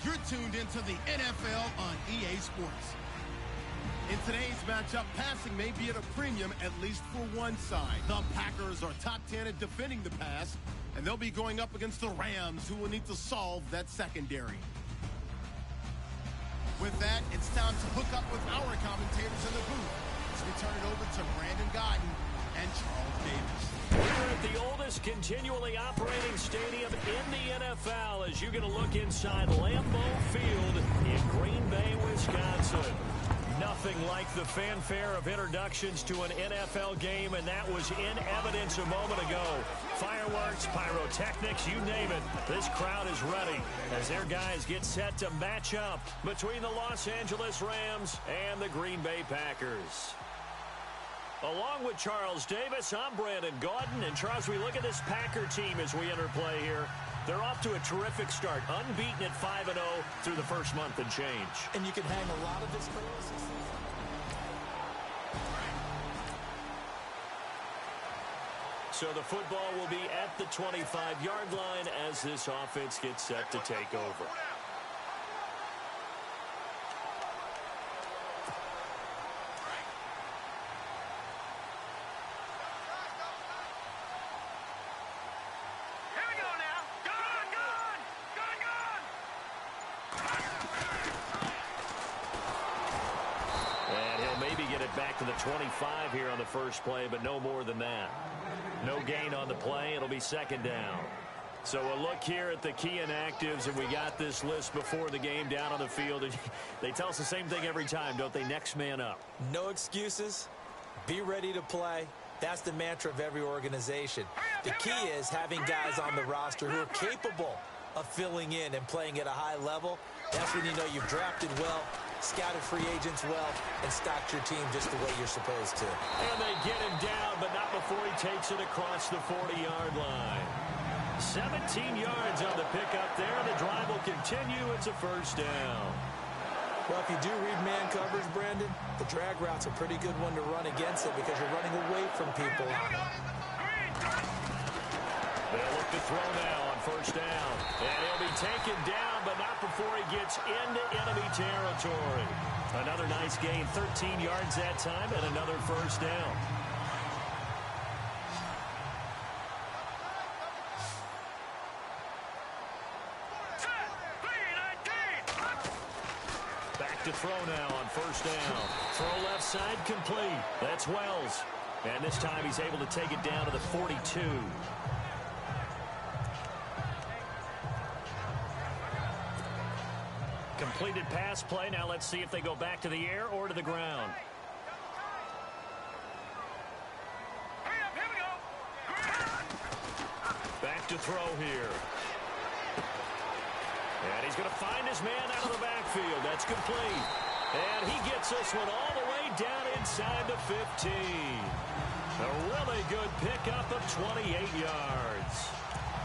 You're tuned into the NFL on EA Sports. In today's matchup, passing may be at a premium, at least for one side. The Packers are top 10 at defending the pass, and they'll be going up against the Rams, who will need to solve that secondary. With that, it's time to hook up with our commentators in the booth as we turn it over to Brandon Godden and Charles Davis. We're at the oldest continually operating stadium in the NFL as you get a look inside Lambeau Field in Green Bay, Wisconsin. Nothing like the fanfare of introductions to an NFL game, and that was in evidence a moment ago. Fireworks, pyrotechnics, you name it. This crowd is ready as their guys get set to match up between the Los Angeles Rams and the Green Bay Packers. Along with Charles Davis, I'm Brandon Gaudin. And Charles, we look at this Packer team as we enter play here. They're off to a terrific start, unbeaten at 5-0 through the first month and change. And you can hang a lot of this. So the football will be at the 25-yard line as this offense gets set to take over. Back to the 25 here on the first play, but no more than that. No gain on the play. It'll be second down. So a look here at the key inactives, and we got this list before the game down on the field. And they tell us the same thing every time, don't they? Next man up. No excuses. Be ready to play. That's the mantra of every organization. The key is having guys on the roster who are capable of filling in and playing at a high level. That's when you know you've drafted well, scouted free agents well, and stocked your team just the way you're supposed to. And they get him down, but not before he takes it across the 40-yard line. 17 yards on the pickup there. The drive will continue. It's a first down. Well, if you do read man coverage, Brandon, the drag route's a pretty good one to run against it because you're running away from people on it. They'll look to throw now on first down. And he'll be taken down, but not before he gets into enemy territory. Another nice gain, 13 yards that time, and another first down. Back to throw now on first down. Throw left side complete. That's Wells. And this time he's able to take it down to the 42. Completed pass play. Now let's see if they go back to the air or to the ground. Back to throw here. And he's going to find his man out of the backfield. That's complete. And he gets this one all the way down inside the 15. A really good pickup of 28 yards.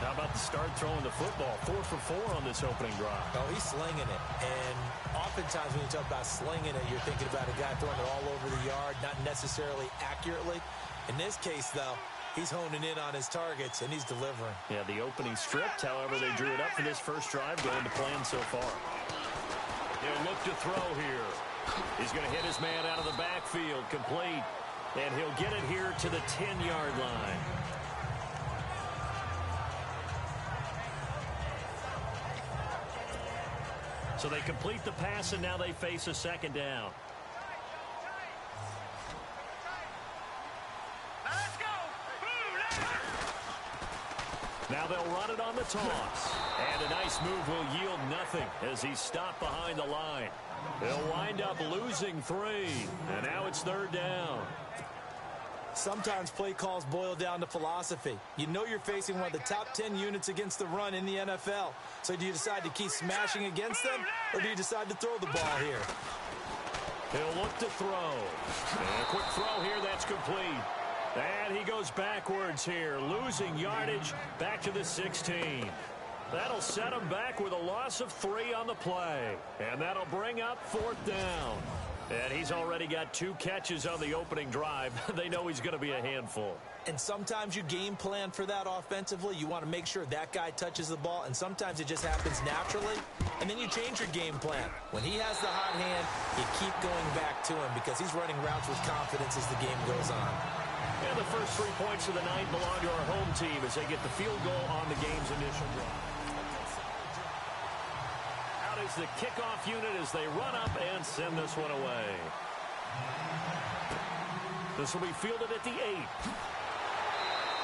How about the start throwing the football? 4 for 4 on this opening drive. Oh, he's slinging it. And oftentimes when you talk about slinging it, you're thinking about a guy throwing it all over the yard, not necessarily accurately. In this case, though, he's honing in on his targets, and he's delivering. Yeah, the opening stripped. However, they drew it up for this first drive, going to plan so far. He'll look to throw here. He's going to hit his man out of the backfield, complete. And he'll get it here to the 10-yard line. So they complete the pass, and now they face a second down. Now they'll run it on the toss. And a nice move will yield nothing as he's stopped behind the line. They'll wind up losing 3. And now it's third down. Sometimes play calls boil down to philosophy. You know you're facing one of the top 10 units against the run in the NFL. So do you decide to keep smashing against them, or do you decide to throw the ball here? He'll look to throw. And a quick throw here, that's complete. And he goes backwards here, losing yardage back to the 16. That'll set him back with a loss of 3 on the play. And that'll bring up fourth down. And he's already got 2 catches on the opening drive. They know he's going to be a handful. And sometimes you game plan for that offensively. You want to make sure that guy touches the ball, and sometimes it just happens naturally, and then you change your game plan. When he has the hot hand, you keep going back to him because he's running routes with confidence as the game goes on. And the first 3 points of the night belong to our home team as they get the field goal on the game's initial drive. Out is the kickoff unit as they run up and send this one away. This will be fielded at the 8.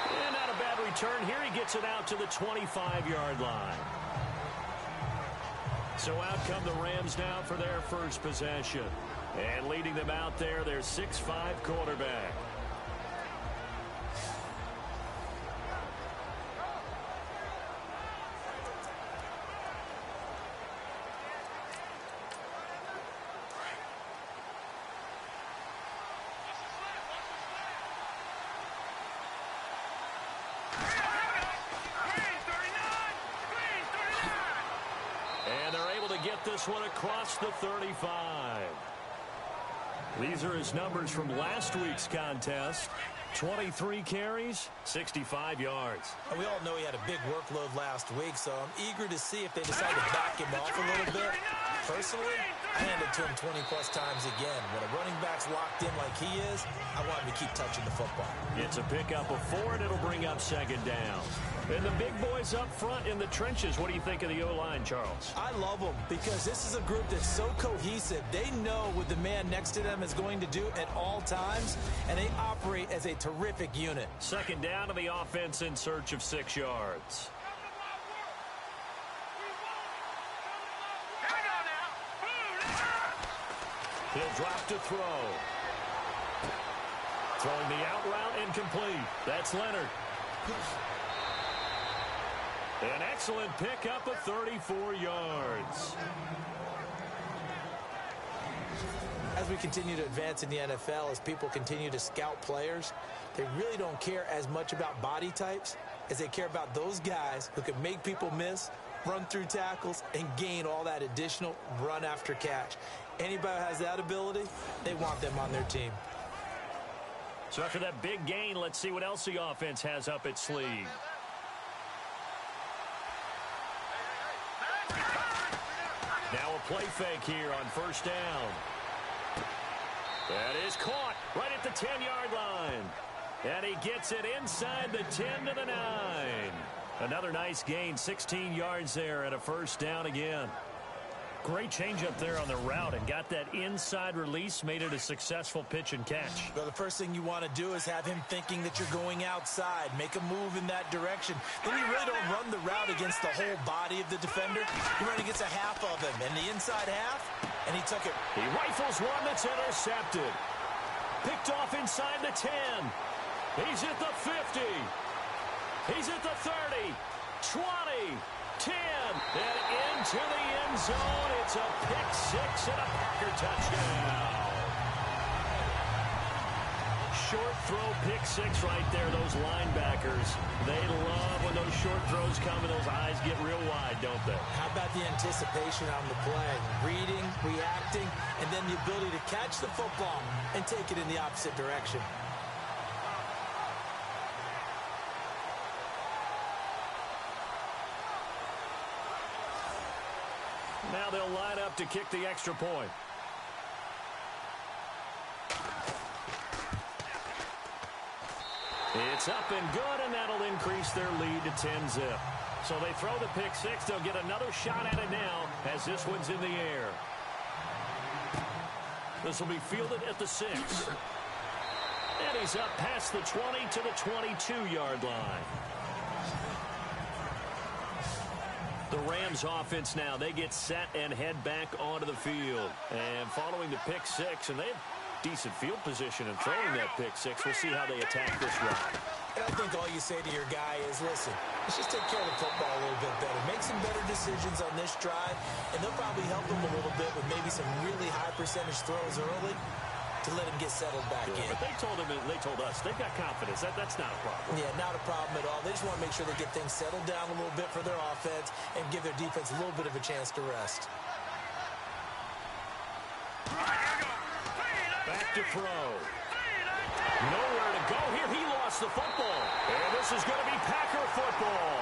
And not a bad return here. He gets it out to the 25-yard line. So out come the Rams now for their first possession. And leading them out there, their 6'5" quarterback. Get this one across the 35. These are his numbers from last week's contest. 23 carries, 65 yards. And we all know he had a big workload last week, so I'm eager to see if they decide to back him off a little bit. Personally, I hand it to him 20-plus times again. When a running back's locked in like he is, I want him to keep touching the football. It's a pickup of 4, and it'll bring up second down. And the big boys up front in the trenches. What do you think of the O-line, Charles? I love them because this is a group that's so cohesive. They know what the man next to them is going to do at all times, and they operate as a terrific unit. Second down to the offense in search of 6 yards. He'll drop to throw. Throwing the out route incomplete. That's Leonard. An excellent pickup of 34 yards. As we continue to advance in the NFL, as people continue to scout players, they really don't care as much about body types as they care about those guys who can make people miss, run through tackles, and gain all that additional run after catch. Anybody who has that ability, they want them on their team. So after that big gain, let's see what else the offense has up its sleeve. Now a play fake here on first down. That is caught right at the 10-yard line. And he gets it inside the 10 to the 9. Another nice gain, 16 yards there and a first down again. Great change up there on the route and got that inside release, made it a successful pitch and catch. Well, the first thing you want to do is have him thinking that you're going outside, make a move in that direction. Then you really don't run the route against the whole body of the defender. You run against a half of him, and the inside half, and he took it. He rifles one that's intercepted. Picked off inside the 10. He's at the 50. He's at the 30, 20, 10, and into the end zone. It's a pick six and a Packer touchdown. Short throw pick six right there. Those linebackers, they love when those short throws come and those eyes get real wide, don't they? How about the anticipation on the play? Reading, reacting, and then the ability to catch the football and take it in the opposite direction. Now they'll line up to kick the extra point. It's up and good, and that'll increase their lead to 10-zip. So they throw the pick six. They'll get another shot at it now as this one's in the air. This will be fielded at the 6. And he's up past the 20 to the 22-yard line. The Rams offense now, they get set and head back onto the field. And following the pick six, and they have decent field position in throwing that pick six. We'll see how they attack this run. And I think all you say to your guy is, listen, let's just take care of the football a little bit better. Make some better decisions on this drive, and they'll probably help him a little bit with maybe some really high percentage throws early to let him get settled back in. But they told us they've got confidence. That's not a problem. Yeah, not a problem at all. They just want to make sure they get things settled down a little bit for their offense and give their defense a little bit of a chance to rest. Back to throw. Nowhere to go here. He lost across the football. And this is going to be Packer football.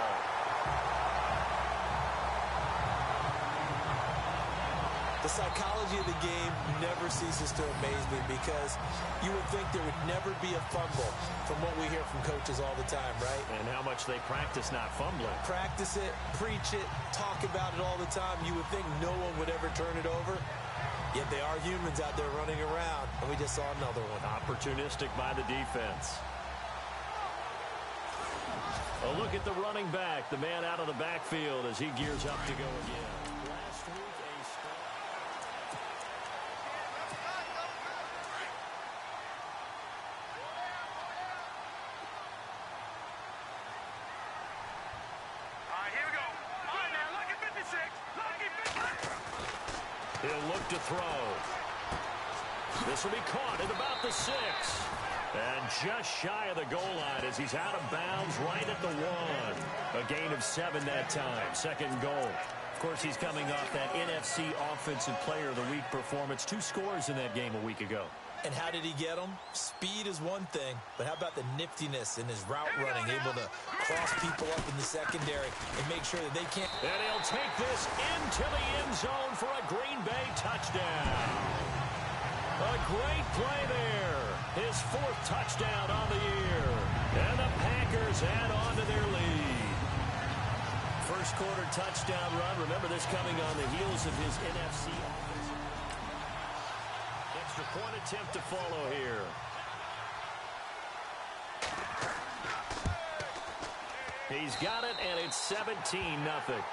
The psychology of the game never ceases to amaze me because you would think there would never be a fumble from what we hear from coaches all the time, right? And how much they practice not fumbling. Practice it, preach it, talk about it all the time. You would think no one would ever turn it over. Yet they are humans out there running around, and we just saw another one. Opportunistic by the defense. A look at the running back, the man out of the backfield as he gears up to go again. Last week, he'll look to throw. This will be caught at about the 6. And just shy of the goal line as he's out of bounds right at the 1. A gain of 7 that time. Second goal. Of course, he's coming off that NFC Offensive Player of the Week performance. 2 scores in that game a week ago. And how did he get them? Speed is one thing, but how about the niftiness in his route running, able to cross people up in the secondary and make sure that they can't. And he'll take this into the end zone for a Green Bay touchdown. A great play there. His 4th touchdown on the year. And the Packers add on to their lead. First quarter touchdown run. Remember this coming on the heels of his NFC offensive. Extra point attempt to follow here. He's got it, and it's 17-0.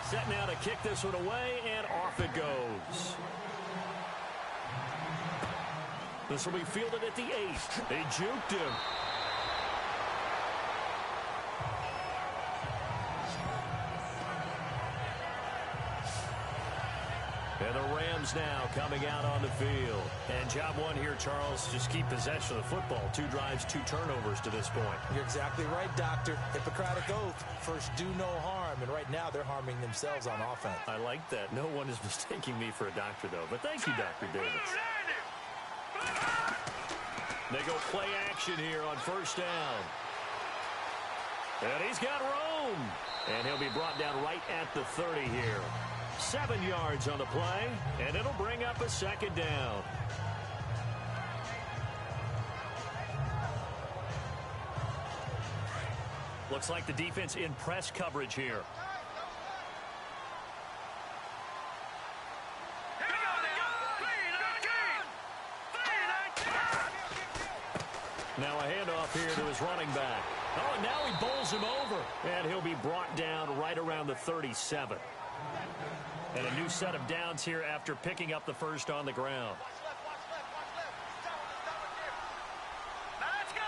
Set now to kick this one away, and off it goes. This will be fielded at the 8. They juked him. And the Rams now coming out on the field. And job one here, Charles, just keep possession of the football. 2 drives, 2 turnovers to this point. You're exactly right, Doctor. Hippocratic oath. First, do no harm. And right now, they're harming themselves on offense. I like that. No one is mistaking me for a doctor, though. But thank you, Dr. Davis. They go play action here on first down. And he's got room. And he'll be brought down right at the 30 here. 7 yards on the play, and it'll bring up a second down. Looks like the defense in press coverage here. Now a handoff here to his running back. Oh, and now he bowls him over. And he'll be brought down right around the 37. And a new set of downs here after picking up the first on the ground. Let's go.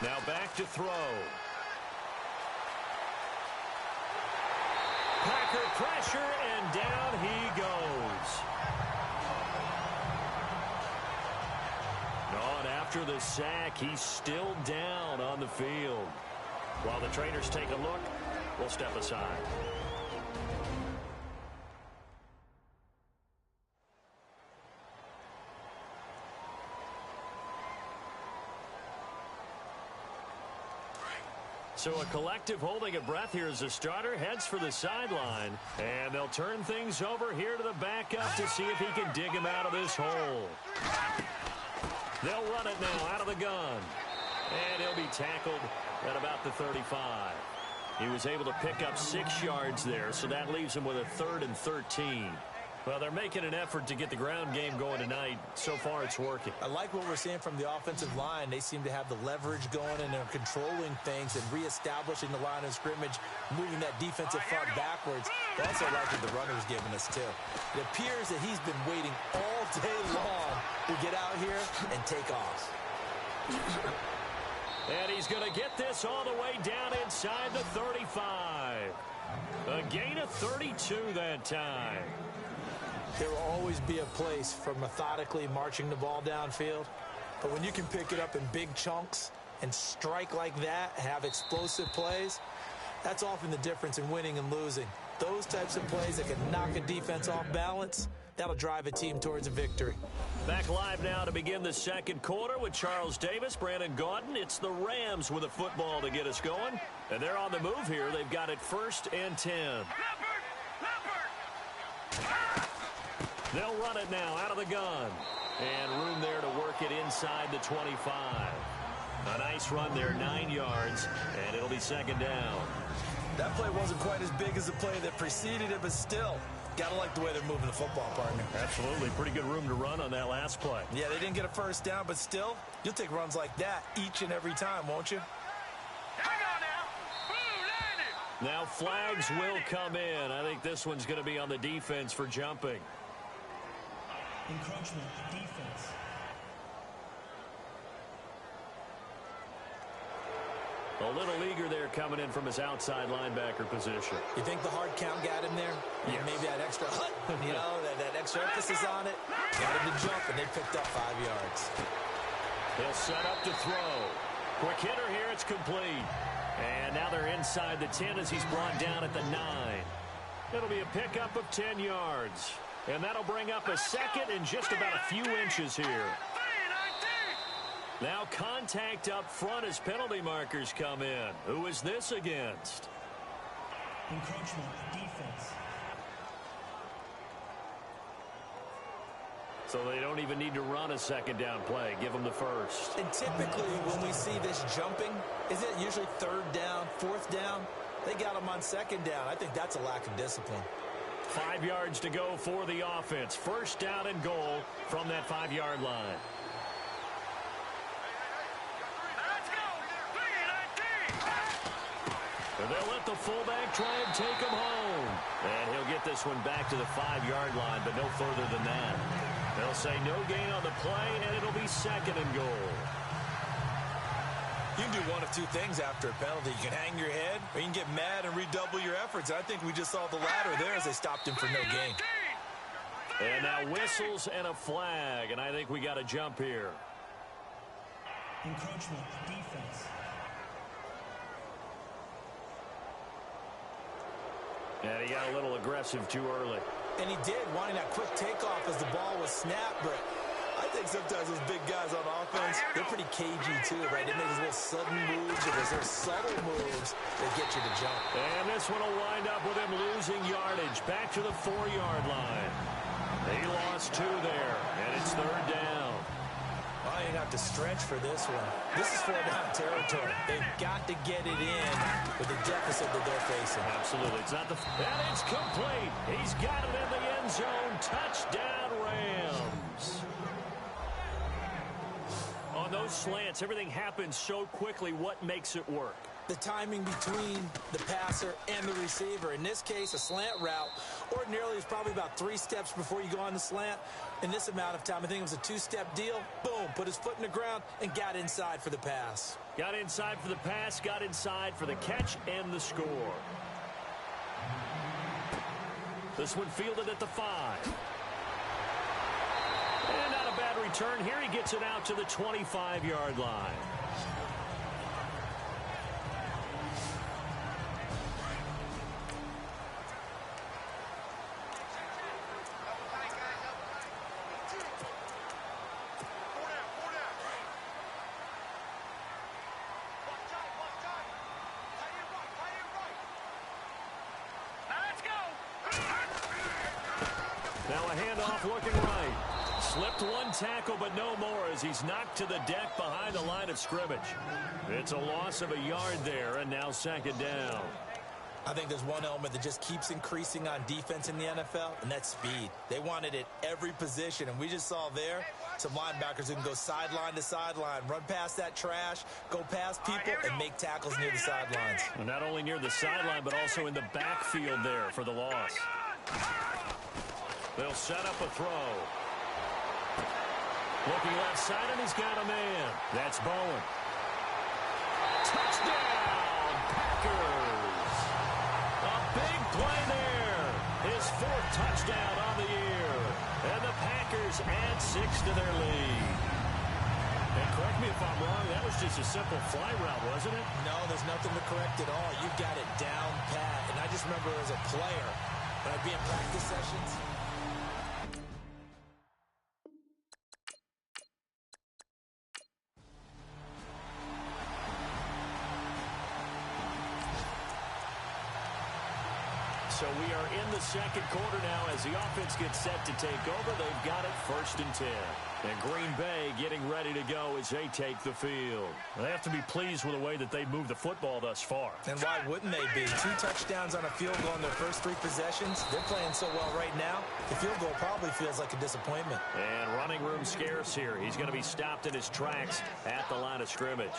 Now back to throw. Packer pressure, and down he goes. Oh, and after the sack, he's still down on the field. While the trainers take a look, we'll step aside. So a collective holding a breath here as the starter heads for the sideline. And they'll turn things over here to the backup to see if he can dig him out of this hole. They'll run it now out of the gun. And he'll be tackled at about the 35. He was able to pick up 6 yards there, so that leaves him with a 3rd and 13. Well, they're making an effort to get the ground game going tonight. So far, it's working. I like what we're seeing from the offensive line. They seem to have the leverage going, and they're controlling things and reestablishing the line of scrimmage, moving that defensive front backwards. I also like what the runner's giving us, too. It appears that he's been waiting all day long to get out here and take off. And he's going to get this all the way down inside the 35. A gain of 32 that time. There will always be a place for methodically marching the ball downfield. But when you can pick it up in big chunks and strike like that, have explosive plays, that's often the difference in winning and losing. Those types of plays that can knock a defense off balance, that'll drive a team towards a victory. Back live now to begin the second quarter with Charles Davis, Brandon Gaudin. It's the Rams with a football to get us going. And they're on the move here. They've got it 1st and 10. They'll run it now out of the gun. And room there to work it inside the 25. A nice run there, 9 yards, and it'll be 2nd down. That play wasn't quite as big as the play that preceded it, but still, gotta like the way they're moving the football, partner. Absolutely. Pretty good room to run on that last play. Yeah, they didn't get a 1st down, but still, you'll take runs like that each and every time, won't you? Hang on now. Boom, landed. Now flags will come in. I think this one's going to be on the defense for jumping. Encroachment, defense. A little eager there coming in from his outside linebacker position. You think the hard count got him there? Yes. Maybe that extra hut, that extra emphasis on it. Got him to jump, and they picked up 5 yards. He'll set up to throw. Quick hitter here, it's complete. And now they're inside the 10 as he's brought down at the 9. It'll be a pickup of 10 yards. And that'll bring up a 2nd and just about a few inches here. Now contact up front as penalty markers come in. Who is this against? Encroachment, defense. So they don't even need to run a 2nd down play. Give them the 1st. And typically when we see this jumping, isn't it usually 3rd down, 4th down? They got them on 2nd down. I think that's a lack of discipline. 5 yards to go for the offense. 1st down and goal from that 5-yard line. And they'll let the fullback try and take him home. And he'll get this one back to the 5-yard line, but no further than that. They'll say no gain on the play, and it'll be 2nd and goal. You can do one of two things after a penalty. You can hang your head, or you can get mad and redouble your efforts. I think we just saw the latter there as they stopped him for no gain. And now whistles and a flag, and I think we got a jump here. Encroachment, defense. And he got a little aggressive too early. And he did, wanting that quick takeoff as the ball was snapped, but I think sometimes those big guys on offense, they're pretty cagey too, right? They make those little sudden moves or those subtle moves that get you to jump. And this one will wind up with him losing yardage back to the 4-yard line. He lost 2 there, and it's 3rd down. Well, you have to stretch for this one. This is 4-down territory. They've got to get it in with the deficit that they're facing. Absolutely. It's not the... And it's complete. He's got it in the end zone. Touchdown, Rams. On those slants, everything happens so quickly. What makes it work? The timing between the passer and the receiver. In this case, a slant route ordinarily is probably about 3 steps before you go on the slant. In this amount of time, I think it was a 2-step deal. Boom, put his foot in the ground and got inside for the pass. Got inside for the pass, got inside for the catch and the score. This one fielded at the 5. And not a bad return here. He gets it out to the 25-yard line. Now a handoff looking right. Slipped one tackle, but no more as he's knocked to the deck behind the line of scrimmage. It's a loss of a yard there, and now 2nd down. I think there's one element that just keeps increasing on defense in the NFL, and that's speed. They want it at every position, and we just saw there some linebackers who can go sideline to sideline, run past that trash, go past people, and make tackles near the sidelines. And not only near the sideline, but also in the backfield there for the loss. They'll set up a throw. Looking left side, and he's got a man. That's Bowen. Touchdown, Packers. A big play there. His 4th touchdown on the year. And the Packers add 6 to their lead. And correct me if I'm wrong, that was just a simple fly route, wasn't it? No, there's nothing to correct at all. You've got it down pat. And I just remember as a player, when I'd be in practice sessions, so we are in the second quarter now as the offense gets set to take over. They've got it 1st and 10. And Green Bay getting ready to go as they take the field. They have to be pleased with the way that they've moved the football thus far. and why wouldn't they be? 2 touchdowns on a field goal in their first 3 possessions. They're playing so well right now, the field goal probably feels like a disappointment. And running room scarce here. He's going to be stopped in his tracks at the line of scrimmage.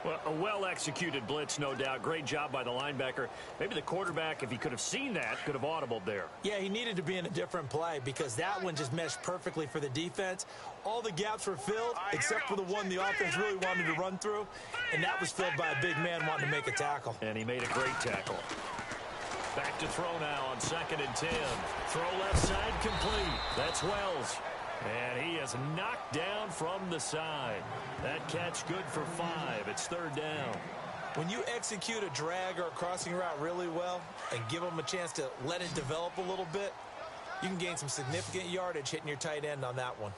Well, a well-executed blitz, no doubt. Great job by the linebacker. Maybe the quarterback, if he could have seen that, could have audibled there. Yeah, he needed to be in a different play because that one just meshed perfectly for the defense. All the gaps were filled except for the one the offense really wanted to run through, and that was filled by a big man wanting to make a tackle. And he made a great tackle. Back to throw now on 2nd and 10. Throw left side complete. That's Wells. And he is knocked down from the side. That catch good for 5. It's 3rd down. When you execute a drag or a crossing route really well and give them a chance to let it develop a little bit, you can gain some significant yardage hitting your tight end on that one.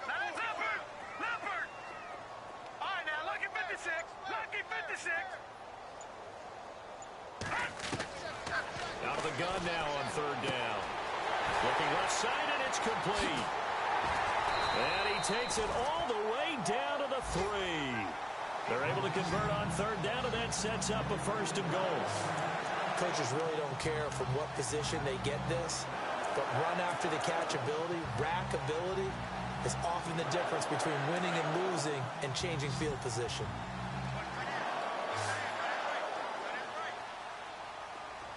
Now it's Leopard! Leopard! All right, now, lucky 56. Lucky 56. Out of the gun now on 3rd down. Looking left side, and it's complete. And he takes it all the way down to the 3. They're able to convert on 3rd down, and that sets up a 1st and goal. Coaches really don't care from what position they get this, but run after the catch ability, rack ability, is often the difference between winning and losing and changing field position.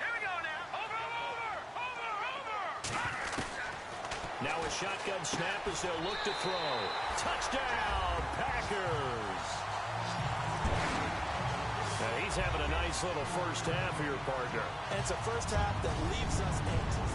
Here we go now. Over! Now a shotgun snap as they'll look to throw. Touchdown, Packers! Now he's having a nice little first half here, partner. And it's a first half that leaves us anxious.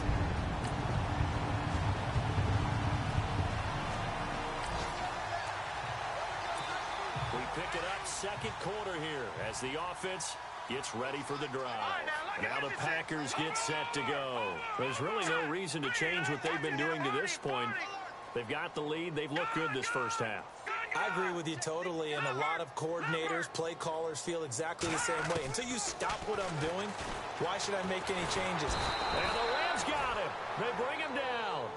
We pick it up 2nd quarter here as the offense gets ready for the drive. Now the Packers get set to go. There's really no reason to change what they've been doing to this point. They've got the lead. They've looked good this first half. I agree with you totally, and a lot of coordinators, play callers feel exactly the same way. Until you stop what I'm doing, why should I make any changes? And the Rams got him. They bring him down.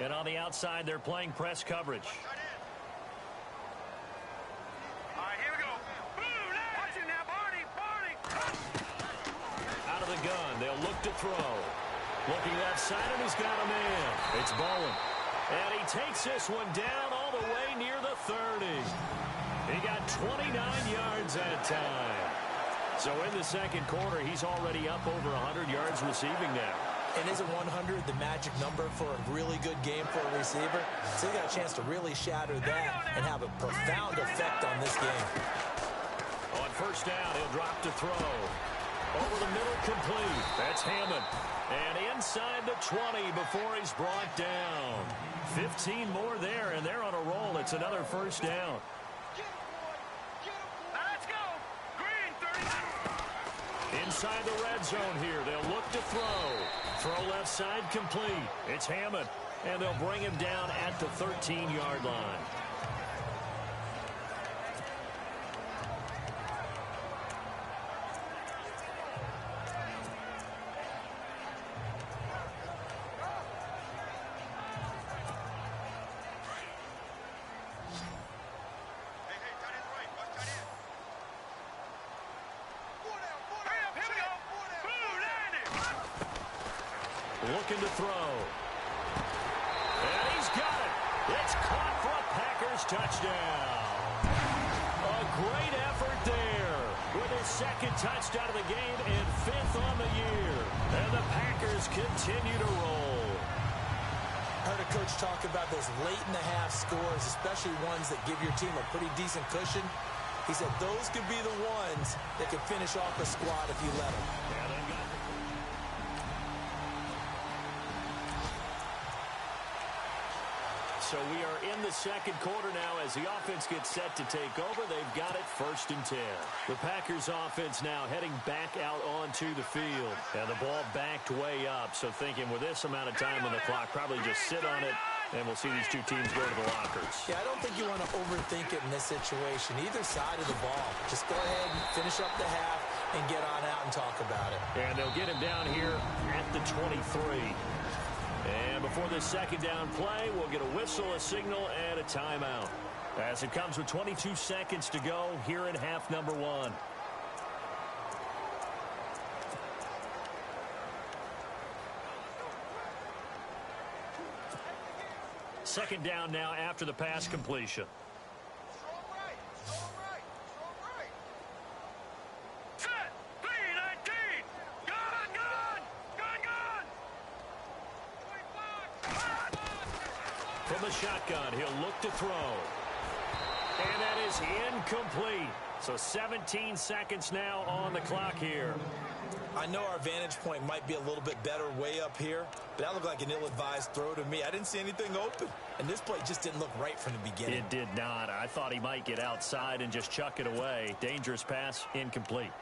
And on the outside, they're playing press coverage. All right, here we go. Boom! Watch it now, Barney! Out of the gun, they'll look to throw. Looking left side, and he's got a man. It's Bowen. And he takes this one down all the way near the 30. He got 29 yards that time. So in the 2nd quarter, he's already up over 100 yards receiving now. And isn't 100 the magic number for a really good game for a receiver? So you got a chance to really shatter that and have a profound effect on this game. On 1st down, he'll drop to throw. Over the middle, complete. That's Hammond. And inside the 20 before he's brought down. 15 more there, and they're on a roll. It's another 1st down. Now let's go. Green, 30. Inside the red zone here, they'll look to throw. Throw left side complete. It's Hammond, and they'll bring him down at the 13-yard line. Looking to throw. And he's got it. It's caught for a Packers touchdown. A great effort there with his 2nd touchdown of the game and 5th on the year. And the Packers continue to roll. I heard a coach talk about those late-in-the-half scores, especially ones that give your team a pretty decent cushion. He He said those could be the ones that could finish off a squad if you let them. Yeah, they've got... So we are in the second quarter now as the offense gets set to take over. They've got it 1st and 10. The Packers offense now heading back out onto the field. And the ball backed way up. So thinking with this amount of time on the clock, probably just sit on it. And we'll see these two teams go to the lockers. Yeah, I don't think you want to overthink it in this situation. Either side of the ball. Just go ahead and finish up the half and get on out and talk about it. And they'll get him down here at the 23. And before this second down play, we'll get a whistle, a signal, and a timeout. As it comes with 22 seconds to go here in half number 1. Second down now after the pass completion. From the shotgun, he'll look to throw. And that is incomplete. So 17 seconds now on the clock here. I know our vantage point might be a little bit better way up here, but that looked like an ill-advised throw to me. I didn't see anything open, and this play just didn't look right from the beginning. It did not. I thought he might get outside and just chuck it away. Dangerous pass, incomplete.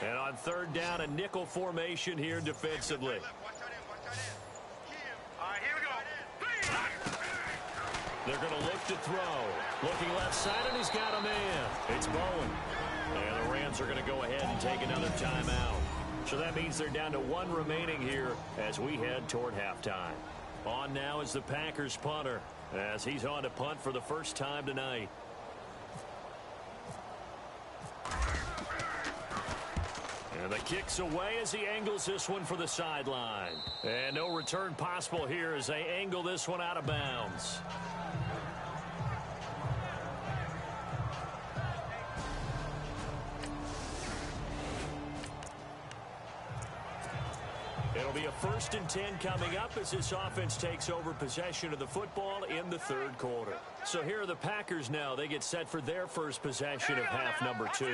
And on third down, a nickel formation here defensively. All right, here we go. They're going to look to throw. Looking left side, and he's got a man. It's Bowen. And the Rams are going to go ahead and take another timeout. So that means they're down to 1 remaining here as we head toward halftime. On now is the Packers punter as he's on to punt for the first time tonight. And the kick's away as he angles this one for the sideline. And no return possible here as they angle this one out of bounds. It'll be a 1st and 10 coming up as this offense takes over possession of the football in the third quarter. So here are the Packers now. They get set for their first possession of half number 2.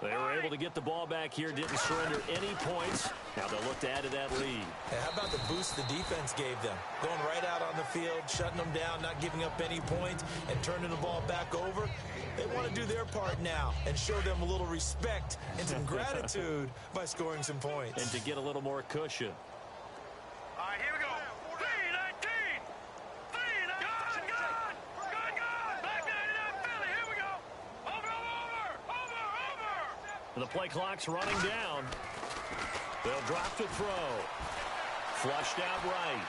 They were able to get the ball back here, didn't surrender any points. Now they'll look to add to that lead. Hey, how about the boost the defense gave them? Going right out on the field, shutting them down, not giving up any points, and turning the ball back over. They want to do their part now and show them a little respect and some gratitude by scoring some points. And to get a little more cushion. All right, here we go. 3-19. 3-19. Gun. Back 99 Philly. Here we go. Over. The play clock's running down. They'll drop to throw. Flushed out right.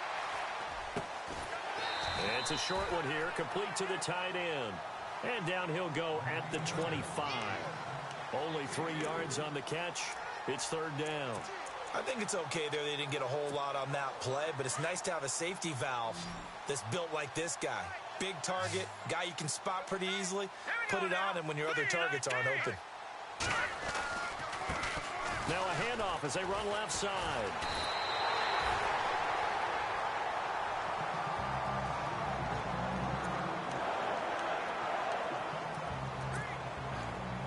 It's a short one here, complete to the tight end. And down he'll go at the 25. Only 3 yards on the catch. It's third down. I think it's okay there. They didn't get a whole lot on that play, but it's nice to have a safety valve that's built like this guy. Big target, guy you can spot pretty easily. Put it on him when your other targets aren't open. Now a handoff as they run left side.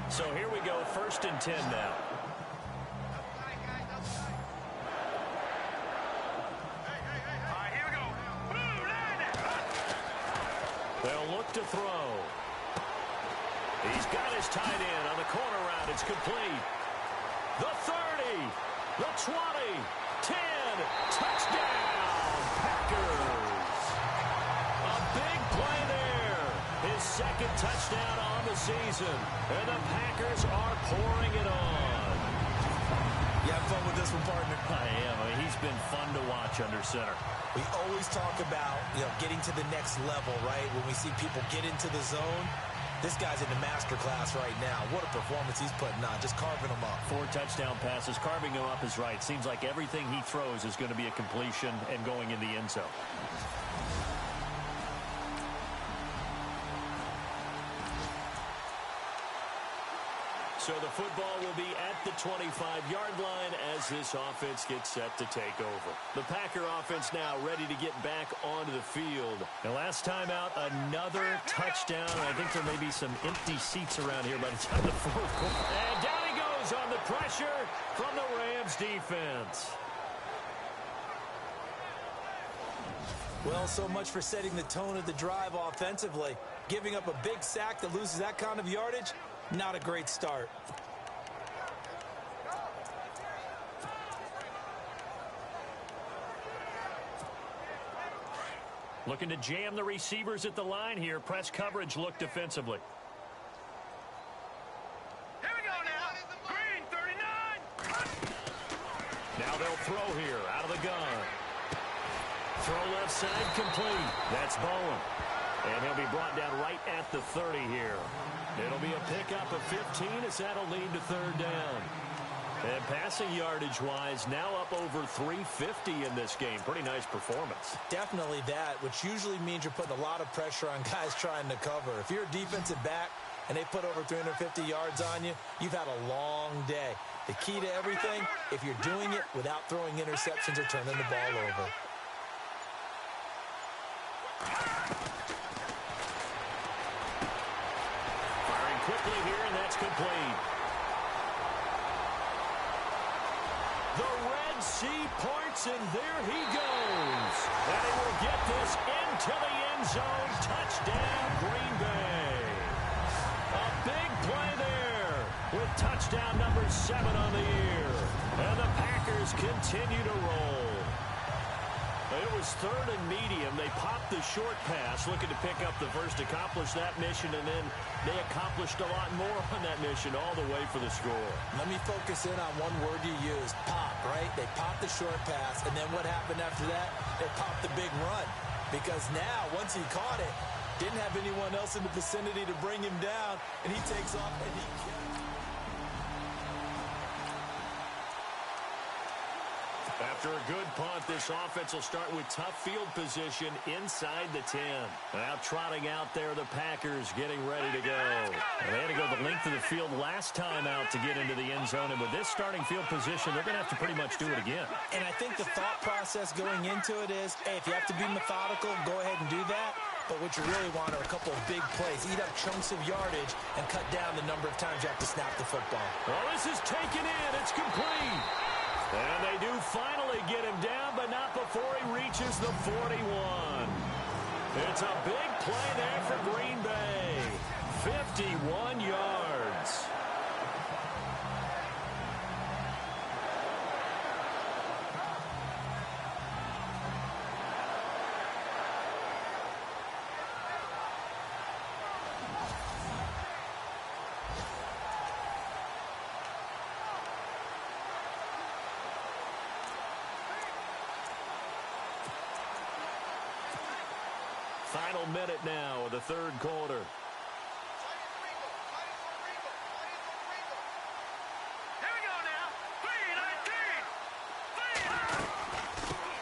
So here we go, 1st and 10 now. They'll look to throw. He's got his tight end on the corner route. It's complete. The 30, the 20, 10, touchdown, Packers. A big play there. His second touchdown on the season. And the Packers are pouring it on. You have fun with this one, partner? I am. I mean, he's been fun to watch under center. We always talk about, getting to the next level, right? When we see people get into the zone, this guy's in the master class right now. What a performance he's putting on, just carving them up. 4 touchdown passes. Carving him up is right. Seems like everything he throws is going to be a completion and going in the end zone. So the football will be at the 25-yard line as this offense gets set to take over. The Packer offense now ready to get back onto the field. And last time out, another touchdown. I think there may be some empty seats around here by the time the fourth quarter. And down he goes on the pressure from the Rams defense. Well, so much for setting the tone of the drive offensively. Giving up a big sack that loses that kind of yardage, not a great start. Looking to jam the receivers at the line here. Press coverage look defensively. Here we go now. Green, 39. Now they'll throw here out of the gun. Throw left side complete. That's Bowen. And he'll be brought down right at the 30 here. It'll be a pickup of 15 as that'll lead to third down. And passing yardage-wise, now up over 350 in this game. Pretty nice performance. Definitely that, which usually means you're putting a lot of pressure on guys trying to cover. If you're a defensive back and they put over 350 yards on you, you've had a long day. The key to everything, if you're doing it without throwing interceptions or turning the ball over. Firing quickly here, and that's complete. The Red Sea parts, and there he goes. And he will get this into the end zone. Touchdown, Green Bay. A big play there with touchdown number 7 on the year. And the Packers continue to roll. It was third and medium. They popped the short pass, looking to pick up the first, accomplish that mission, and then they accomplished a lot more on that mission all the way for the score. Let me focus in on one word you used, pop, right? They popped the short pass, and then what happened after that? They popped the big run. Because now, once he caught it, didn't have anyone else in the vicinity to bring him down, and he takes off and he kills. After a good punt, this offense will start with tough field position inside the 10. Now trotting out there, the Packers getting ready to go. They had to go the length of the field last time out to get into the end zone, and with this starting field position, they're going to have to pretty much do it again. And I think the thought process going into it is, hey, if you have to be methodical, go ahead and do that. But what you really want are a couple of big plays, eat up chunks of yardage, and cut down the number of times you have to snap the football. Well, this is taken in. It's complete. And they do finally get him down, but not before he reaches the 41. It's a big play there for Green Bay. 51 yards. Final minute now of the third quarter. Here we go now.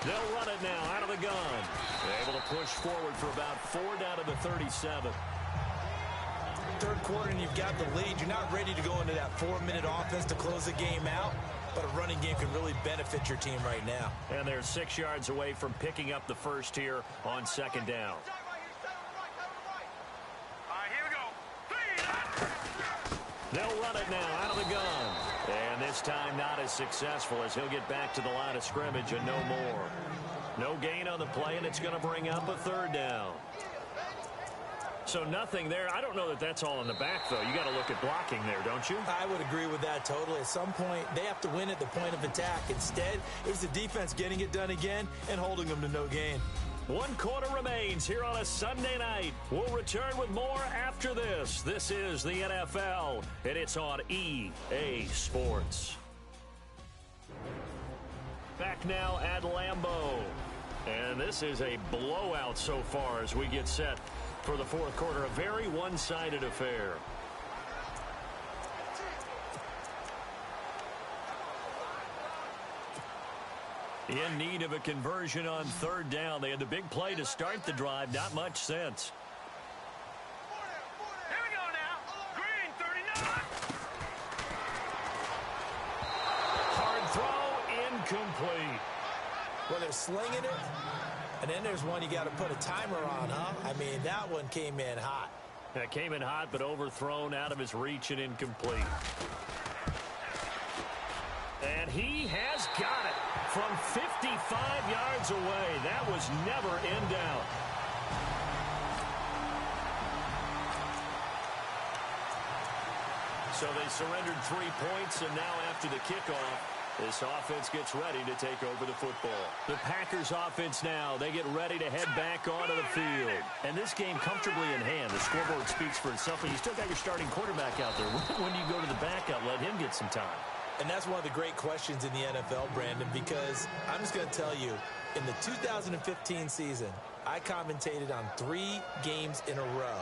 3-19. They'll run it now out of the gun. Able to push forward for about 4 down to the 37. Third quarter and you've got the lead. You're not ready to go into that 4-minute offense to close the game out, but a running game can really benefit your team right now. And they're 6 yards away from picking up the first here on second down. All right, here we go. 3-19. They'll run it now out of the gun. And this time not as successful as he'll get back to the line of scrimmage and no more. No gain on the play, and it's going to bring up a third down. So nothing there. I don't know that that's all in the back, though. You got to look at blocking there, don't you? I would agree with that totally. At some point, they have to win at the point of attack. Instead, it was the defense getting it done again and holding them to no gain. 1 quarter remains here on a Sunday night. We'll return with more after this. This is the NFL, and it's on EA Sports. Back now at Lambeau. And this is a blowout so far as we get set for the fourth quarter. A very one-sided affair. In need of a conversion on third down. They had the big play to start the drive. Not much sense. Here we go now. Green, 39. incomplete. Well, they're slinging it, and then there's one you got to put a timer on, huh? I mean, that one came in hot. That came in hot, but overthrown, out of his reach, and incomplete. And he has got it from 55 yards away. That was never in doubt. So they surrendered 3 points, and now after the kickoff, this offense gets ready to take over the football. The Packers offense now, they get ready to head back onto the field. And this game comfortably in hand. The scoreboard speaks for itself, but you still got your starting quarterback out there. When do you go to the backup? Let him get some time. And that's one of the great questions in the NFL, Brandon, because I'm just going to tell you, in the 2015 season, I commentated on 3 games in a row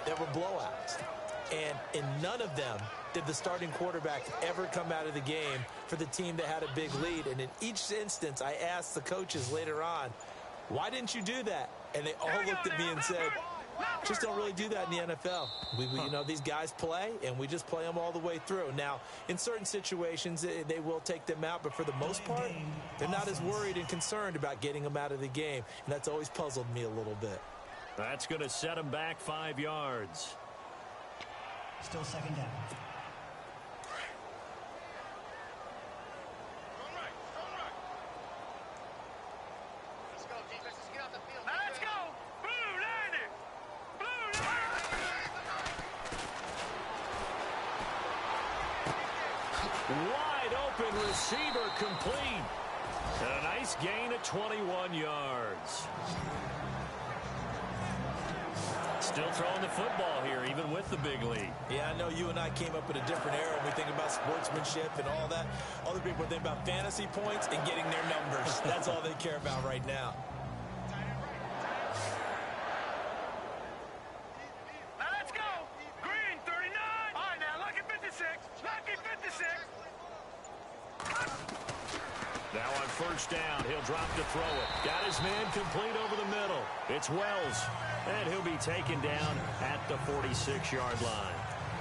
that were blowouts. And in none of them did the starting quarterback ever come out of the game for the team that had a big lead. And in each instance, I asked the coaches later on, why didn't you do that? And they all looked at me and said, just don't really do that in the NFL. You know, these guys play, and we just play them all the way through. Now, in certain situations, they will take them out, but for the most part, they're not as worried and concerned about getting them out of the game. And that's always puzzled me a little bit. That's going to set him back 5 yards. Still second down. Let's go, defense. Let's get off the field. Now let's go. Blue, land it. Blue, land it. Wide open receiver complete. And a nice gain of 21 yards. Still throwing the football here, even with the big lead. Yeah, I know you and I came up in a different era when we think about sportsmanship and all that. Other people think about fantasy points and getting their numbers. That's all they care about right now. Now let's go. Green, 39. All right, now lucky 56. Lucky 56. Now on first down, he'll drop to throw it. Got his man complete over the middle. It's Wells. And he'll be taken down at the 46-yard line.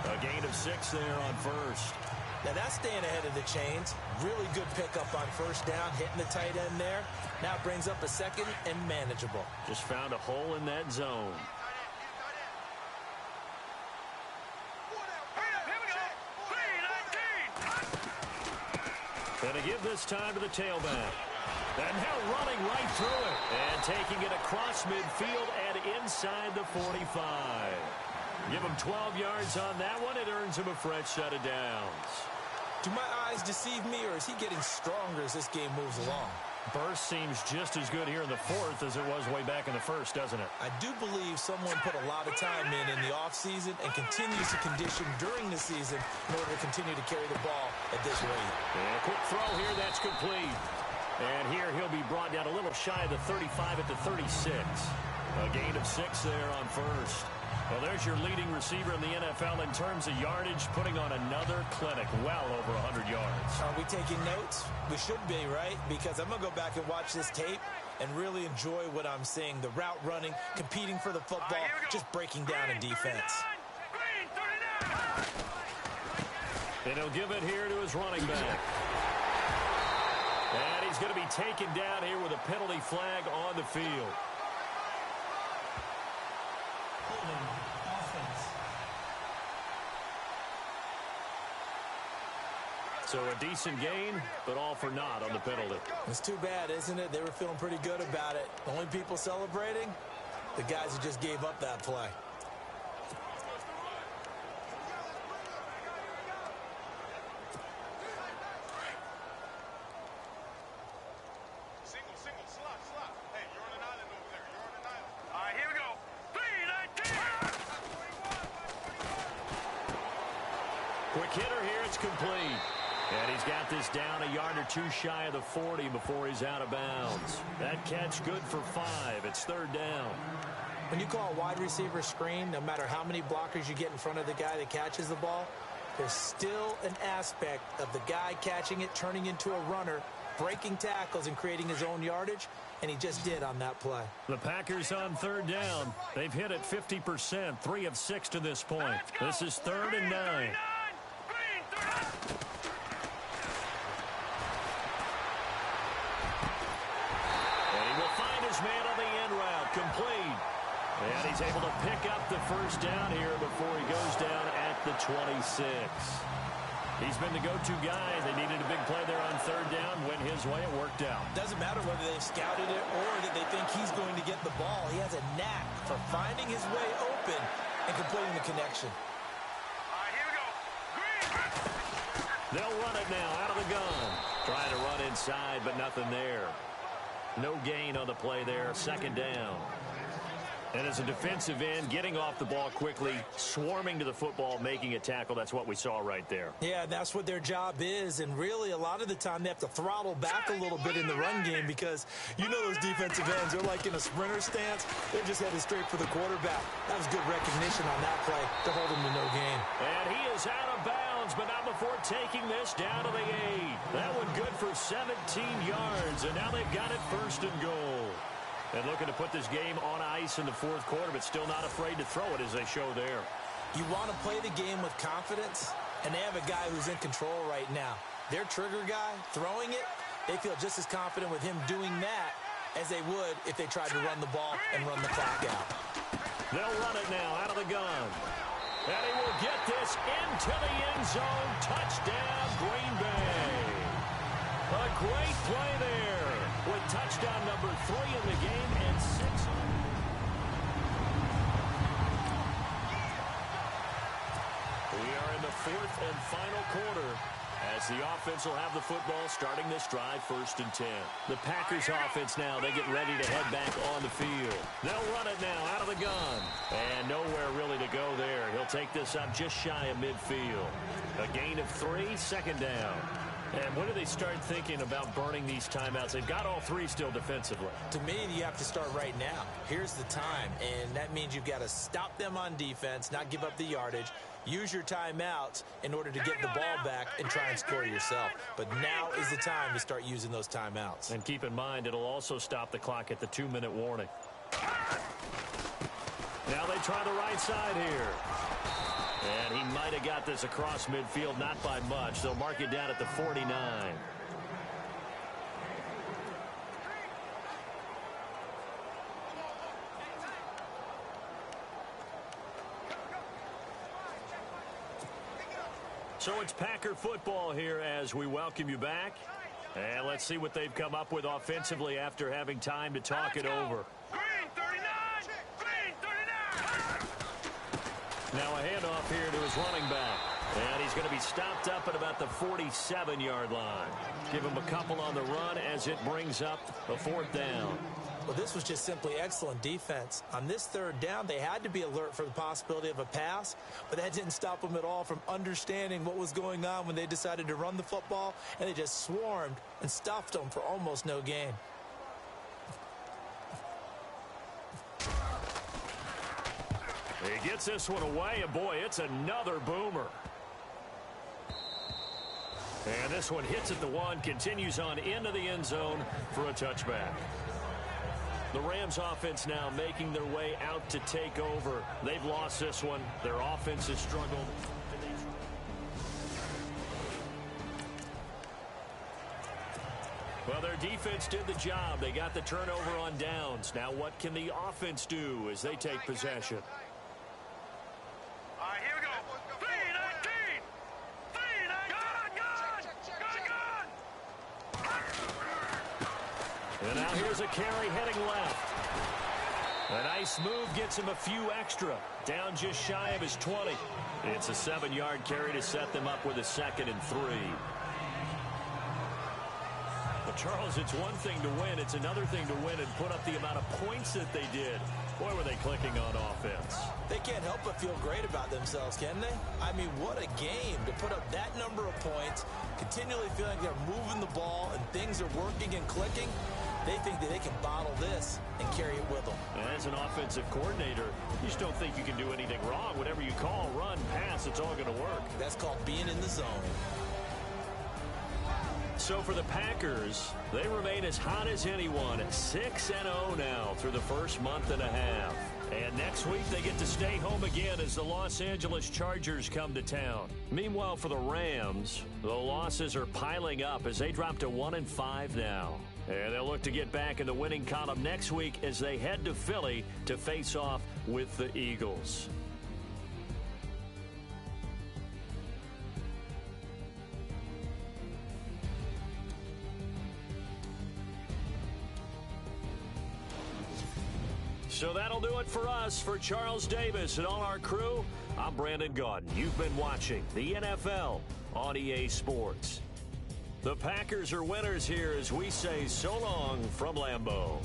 A gain of 6 there on first. Now that's staying ahead of the chains. Really good pickup on first down, hitting the tight end there. Now it brings up a second and manageable. Just found a hole in that zone. Gonna give this time to the tailback. And now running right through it. And taking it across midfield and inside the 45. Give him 12 yards on that one. It earns him a fresh set of downs. Do my eyes deceive me, or is he getting stronger as this game moves along? Burst seems just as good here in the fourth as it was way back in the first, doesn't it? I do believe someone put a lot of time in the offseason and continues to condition during the season in order to continue to carry the ball at this rate. And a quick throw here, that's complete. And here he'll be brought down a little shy of the 35 at the 36. A gain of 6 there on first. Well, there's your leading receiver in the NFL in terms of yardage, putting on another clinic, well over 100 yards. Are we taking notes? We should be, right? Because I'm going to go back and watch this tape and really enjoy what I'm seeing. The route running, competing for the football, just breaking down in defense. And he'll give it here to his running back. And he's going to be taken down here with a penalty flag on the field. So a decent gain, but all for naught on the penalty. It's too bad, isn't it? They were feeling pretty good about it. The only people celebrating, the guys who just gave up that play. Single, slot. Hey, you're on an island over there. You're on an island. All right, here we go. 3-19. Quick hitter here, it's complete. And he's got this down a yard or two shy of the 40 before he's out of bounds. That catch good for 5. It's third down. When you call a wide receiver screen, no matter how many blockers you get in front of the guy that catches the ball, there's still an aspect of the guy catching it, turning into a runner, breaking tackles and creating his own yardage, and he just did on that play. The Packers on third down. They've hit it 50%, 3 of 6 to this point. This is 3rd and 9. the in route, complete. And he's able to pick up the first down here before he goes down at the 26. He's been the go-to guy. They needed a big play there on third down. Went his way. It worked out. Doesn't matter whether they've scouted it or that they think he's going to get the ball. He has a knack for finding his way open and completing the connection. All right, here we go. Green. They'll run it now out of the gun. Trying to run inside, but nothing there. No gain on the play there. Second down. And as a defensive end, getting off the ball quickly, swarming to the football, making a tackle, that's what we saw right there. Yeah, that's what their job is, and really a lot of the time they have to throttle back a little bit in the run game because you know those defensive ends, they're like in a sprinter stance. They're just headed straight for the quarterback. That was good recognition on that play to hold him to no gain. And he is out of bounds, but not before taking this down to the 8. That one good for 17 yards, and now they've got it first and goal. And looking to put this game on ice in the fourth quarter, but still not afraid to throw it as they show there. You want to play the game with confidence, and they have a guy who's in control right now. Their trigger guy, throwing it, they feel just as confident with him doing that as they would if they tried to run the ball and run the clock out. They'll run it now out of the gun. And he will get this into the end zone. Touchdown, Green Bay. A great play there with touchdown number 3 in the game and 6. We are in the fourth and final quarter as the offense will have the football starting this drive, 1st and 10. The Packers offense now, they get ready to head back on the field. They'll run it now out of the gun. And nowhere really to go there. He'll take this up just shy of midfield. A gain of 3, second down. And when do they start thinking about burning these timeouts? They've got all 3 still defensively. To me, you have to start right now. Here's the time, and that means you've got to stop them on defense, not give up the yardage, use your timeouts in order to get the ball back and try and score yourself. But now is the time to start using those timeouts. And keep in mind, it'll also stop the clock at the 2-minute warning. Now they try the right side here. And he might have got this across midfield, not by much. They'll mark it down at the 49. So it's Packer football here as we welcome you back. And let's see what they've come up with offensively after having time to talk it over. Green 39. Green 39. Now a handoff here to his running back. And he's going to be stopped up at about the 47-yard line. Give him a couple on the run as it brings up a 4th down. Well, this was just simply excellent defense. On this 3rd down, they had to be alert for the possibility of a pass, but that didn't stop them at all from understanding what was going on when they decided to run the football, and they just swarmed and stuffed them for almost no gain. He gets this one away, and boy, it's another boomer. And this one hits at the 1, continues on into the end zone for a touchback. The Rams offense now making their way out to take over. They've lost this one. Their offense has struggled. Well, their defense did the job. They got the turnover on downs. Now what can the offense do as they take possession? All right, here we go. 3-19. 3-19. Gun. And now here's a carry heading left. A nice move gets him a few extra. Down just shy of his 20. It's a 7-yard carry to set them up with a 2nd and 3. But Charles, it's one thing to win. It's another thing to win and put up the amount of points that they did. Boy, were they clicking on offense. They can't help but feel great about themselves, can they? I mean, what a game to put up that number of points, continually feeling like they're moving the ball and things are working and clicking. They think that they can bottle this and carry it with them. And as an offensive coordinator, you just don't think you can do anything wrong. Whatever you call, run, pass, it's all going to work. That's called being in the zone. So for the Packers, they remain as hot as anyone at 6-0 now through the first month and a half. And next week they get to stay home again as the Los Angeles Chargers come to town. Meanwhile for the Rams, the losses are piling up as they drop to 1-5 now. And they'll look to get back in the winning column next week as they head to Philly to face off with the Eagles. So that'll do it for us. For Charles Davis and all our crew, I'm Brandon Gaudin. You've been watching the NFL on EA Sports. The Packers are winners here as we say so long from Lambeau.